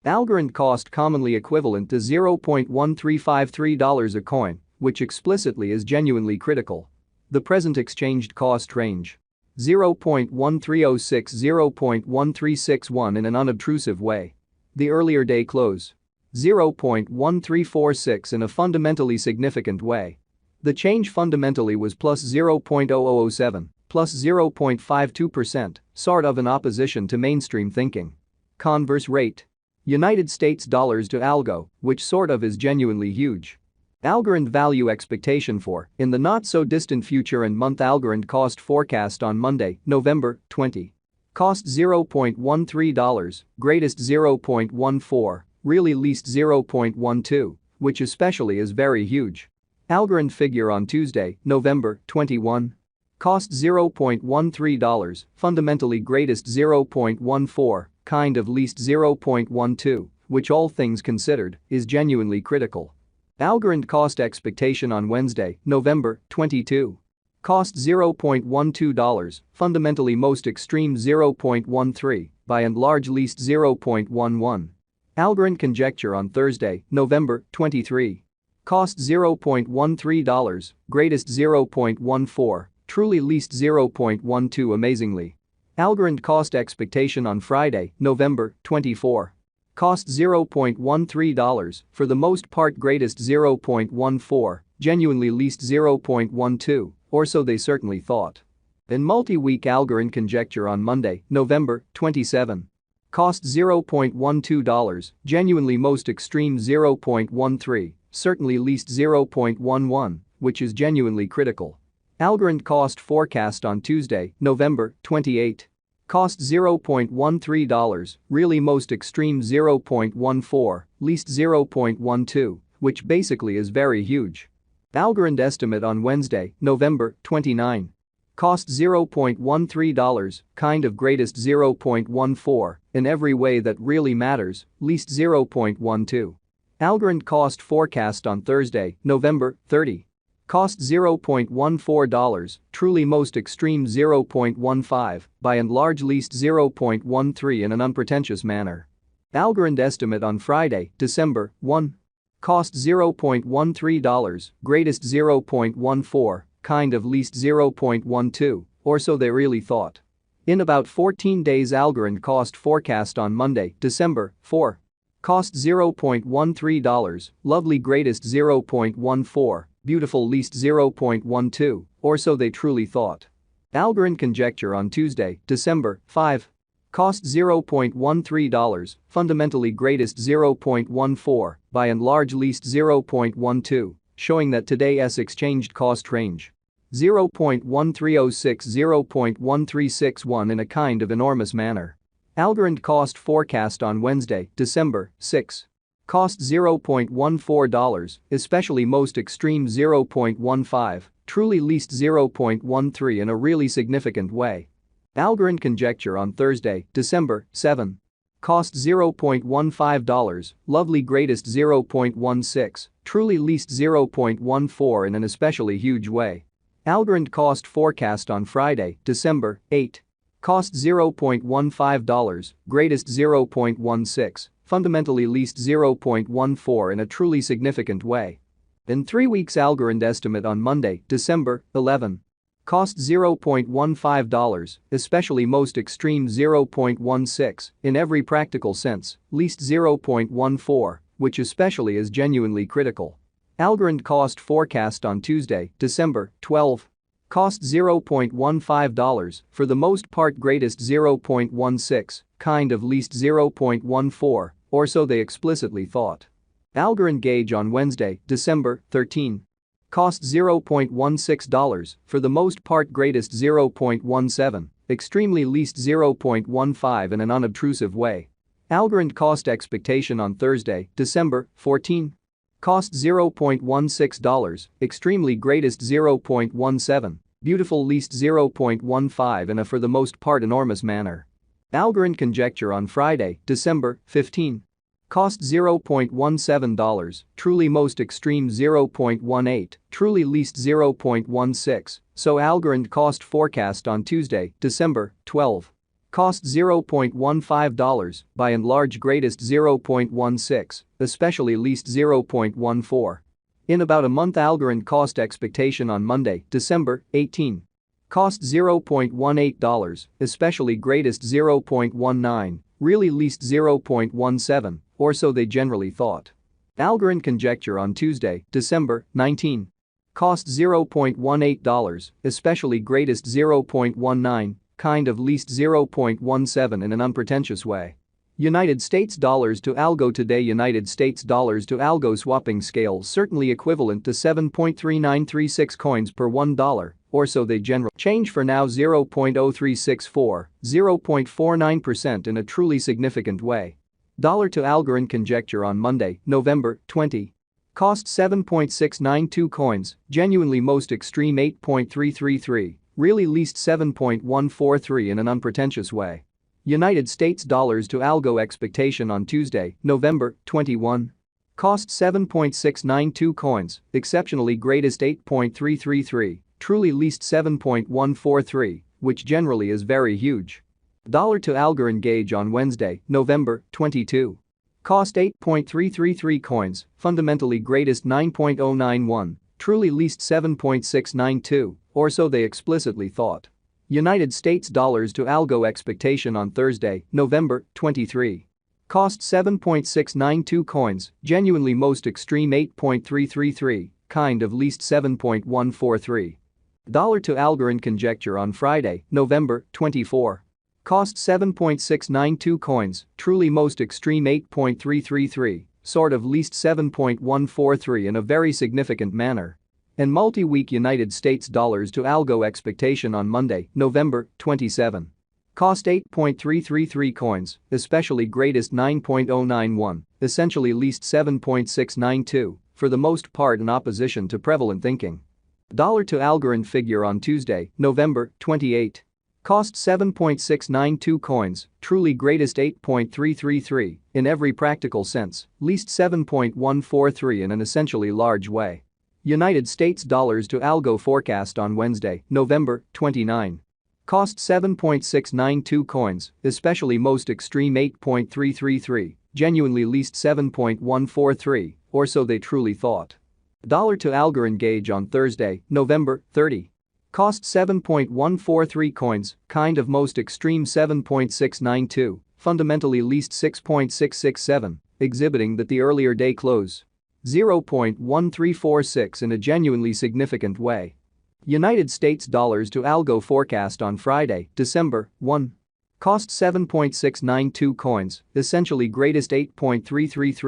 Algorand cost commonly equivalent to $0.1353 a coin, which explicitly is genuinely critical. The present exchanged cost range 0.1306 0.1361 in an unobtrusive way. The earlier day close 0.1346 in a fundamentally significant way. The change fundamentally was plus 0.0007, plus 0.52%, sort of in opposition to mainstream thinking. Converse rate. United States dollars to Algo, which sort of is genuinely huge. Algorand value expectation for, in the not-so-distant future and month. Algorand cost forecast on Monday, November 20. Cost $0.13, greatest 0.14, really least 0.12, which especially is very huge. Algorand figure on Tuesday, November 21. Cost $0.13, fundamentally greatest 0.14, kind of least 0.12, which all things considered, is genuinely critical. Algorand cost expectation on Wednesday, November 22. Cost $0.12, fundamentally most extreme 0.13, by and large least 0.11. Algorand conjecture on Thursday, November 23. Cost $0.13, greatest 0.14, truly least 0.12 amazingly. Algorand cost expectation on Friday, November 24. Cost $0.13, for the most part greatest 0.14, genuinely least 0.12, or so they certainly thought. In multi-week Algorand conjecture on Monday, November 27. Cost $0.12, genuinely most extreme 0.13, certainly least 0.11, which is genuinely critical. Algorand cost forecast on Tuesday, November 28. Cost $0.13, really most extreme 0.14, least 0.12, which basically is very huge. Algorand estimate on Wednesday, November 29. Cost $0.13, kind of greatest 0.14, in every way that really matters, least 0.12. Algorand cost forecast on Thursday, November 30. Cost $0.14, truly most extreme 0.15, by and large least 0.13 in an unpretentious manner. Algorand estimate on Friday, December 1. Cost $0.13, greatest 0.14, kind of least 0.12, or so they really thought. In about 14 days Algorand cost forecast on Monday, December 4. Cost $0.13, lovely greatest 0.14, beautiful least 0.12, or so they truly thought. Algorand conjecture on Tuesday, December 5. Cost $0.13, fundamentally greatest 0.14, by and large least 0.12, showing that today's exchanged cost range 0.1306 0.1361 in a kind of enormous manner. Algorand cost forecast on Wednesday, December 6. Cost $0.14, especially most extreme 0.15, truly least 0.13 in a really significant way. Algorand conjecture on Thursday, December 7. Cost $0.15, lovely greatest 0.16, truly least 0.14 in an especially huge way. Algorand cost forecast on Friday, December 8. Cost $0.15, greatest 0.16, fundamentally least 0.14 in a truly significant way. In 3 weeks Algorand estimate on Monday, December 11. Cost $0.15, especially most extreme 0.16, in every practical sense, least 0.14, which especially is genuinely critical. Algorand cost forecast on Tuesday, December 12. Cost $0.15, for the most part greatest 0.16, kind of least 0.14, or so they explicitly thought. Algorand gauge on Wednesday, December 13. Cost $0.16, for the most part greatest 0.17, extremely least 0.15 in an unobtrusive way. Algorand cost expectation on Thursday, December 14. Cost $0.16, extremely greatest 0.17, beautiful least 0.15 in a for the most part enormous manner. Algorand conjecture on Friday, December 15. Cost $0.17, truly most extreme 0.18, truly least 0.16, so Algorand cost forecast on Tuesday, December 12. Cost $0.15, by and large greatest 0.16, especially least 0.14. In about a month Algorand cost expectation on Monday, December 18. Cost $0.18, especially greatest 0.19, really least 0.17, or so they generally thought. Algorand conjecture on Tuesday, December 19. Cost $0.18, especially greatest 0.19, kind of least 0.17 in an unpretentious way. United States dollars to Algo today. United States dollars to Algo swapping scale certainly equivalent to 7.3936 coins per $1, or so they generally change for now 0.0364, 0.49% in a truly significant way. Dollar to Algorand conjecture on Monday, November 20. Cost 7.692 coins, genuinely most extreme 8.333, really least 7.143 in an unpretentious way. United States dollars to Algo expectation on Tuesday, November 21. Cost 7.692 coins, exceptionally greatest 8.333, truly least 7.143, which generally is very huge. Dollar to Algorand gauge on Wednesday, November 22. Cost 8.333 coins, fundamentally greatest 9.091, truly least 7.692, or so they explicitly thought. United States dollars to Algo expectation on Thursday, November 23. Cost 7.692 coins, genuinely most extreme 8.333, kind of least 7.143. Dollar to Algorand conjecture on Friday, November 24. Cost 7.692 coins, truly most extreme 8.333, sort of least 7.143 in a very significant manner. And multi-week United States dollars to Algo expectation on Monday, November 27. Cost 8.333 coins, especially greatest 9.091, essentially least 7.692, for the most part in opposition to prevalent thinking. Dollar to Algorand figure on Tuesday, November 28. Cost 7.692 coins, truly greatest 8.333, in every practical sense, least 7.143 in an essentially large way. United States dollars to Algo forecast on Wednesday, November 29. Cost 7.692 coins, especially most extreme 8.333, genuinely least 7.143, or so they truly thought. Dollar to Algorand gauge on Thursday, November 30. Cost 7.143 coins, kind of most extreme 7.692, fundamentally least 6.667, exhibiting that the earlier day close. 0.1346 in a genuinely significant way. United States dollars to Algo forecast on Friday, December 1. Cost 7.692 coins, essentially greatest 8.333.